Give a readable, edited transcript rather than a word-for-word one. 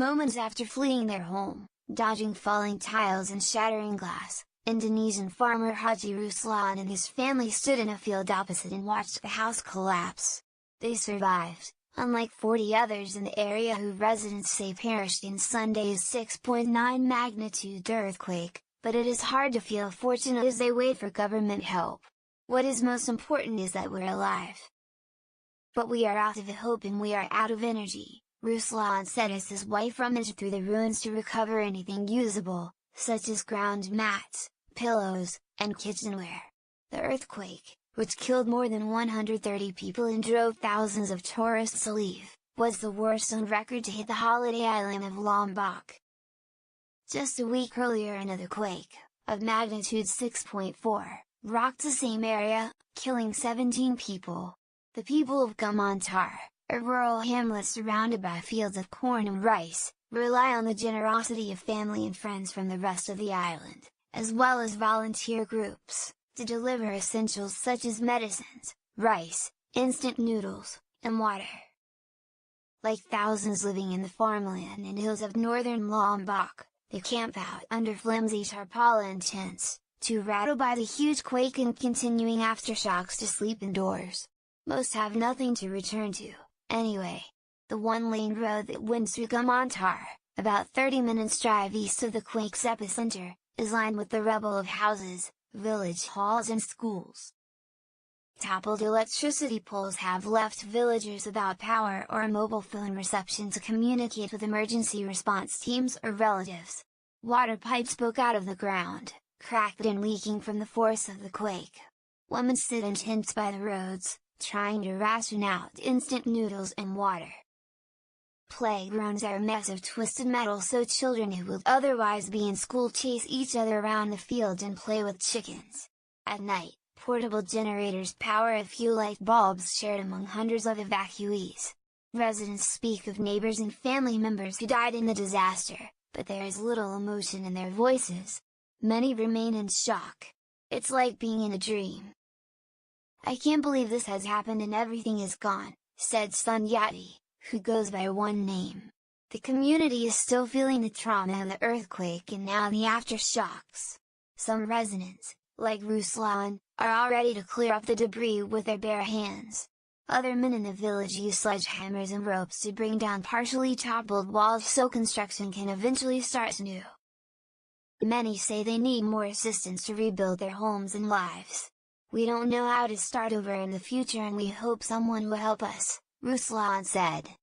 moments after fleeing their home, dodging falling tiles and shattering glass, Indonesian farmer Haji Ruslan and his family stood in a field opposite and watched the house collapse. They survived, unlike 40 others in the area whose residents say perished in Sunday's 6.9 magnitude earthquake, but it is hard to feel fortunate as they wait for government help. What is most important is that we're alive. But we are out of hope and we are out of energy, Ruslan said as his wife rummaged through the ruins to recover anything usable, such as ground mats, pillows, and kitchenware. The earthquake, which killed more than 130 people and drove thousands of tourists to leave, was the worst on record to hit the holiday island of Lombok. Just a week earlier another quake, of magnitude 6.4, rocked the same area, killing 17 people. The people of Gamantar, a rural hamlet surrounded by fields of corn and rice, rely on the generosity of family and friends from the rest of the island, as well as volunteer groups, to deliver essentials such as medicines, rice, instant noodles, and water. Like thousands living in the farmland and hills of northern Lombok, they camp out under flimsy tarpaulin tents, too rattled by the huge quake and continuing aftershocks to sleep indoors. Most have nothing to return to, anyway. The one-lane road that winds through Gamantar, about 30 minutes drive east of the quake's epicenter, is lined with the rubble of houses, village halls and schools. Toppled electricity poles have left villagers without power or a mobile phone reception to communicate with emergency response teams or relatives. Water pipes poke out of the ground, cracked and leaking from the force of the quake. Women sit in tents by the roads, trying to ration out instant noodles and water. Playgrounds are a mess of twisted metal so children who would otherwise be in school chase each other around the fields and play with chickens. At night, portable generators power a few light bulbs shared among hundreds of evacuees. Residents speak of neighbors and family members who died in the disaster, but there is little emotion in their voices. Many remain in shock. It's like being in a dream. "I can't believe this has happened and everything is gone," said Sunyati, who goes by one name. The community is still feeling the trauma of the earthquake and now the aftershocks. Some residents, like Ruslan, are all ready to clear up the debris with their bare hands. Other men in the village use sledgehammers and ropes to bring down partially toppled walls so construction can eventually start anew. Many say they need more assistance to rebuild their homes and lives. "We don't know how to start over in the future and we hope someone will help us," Ruslan said.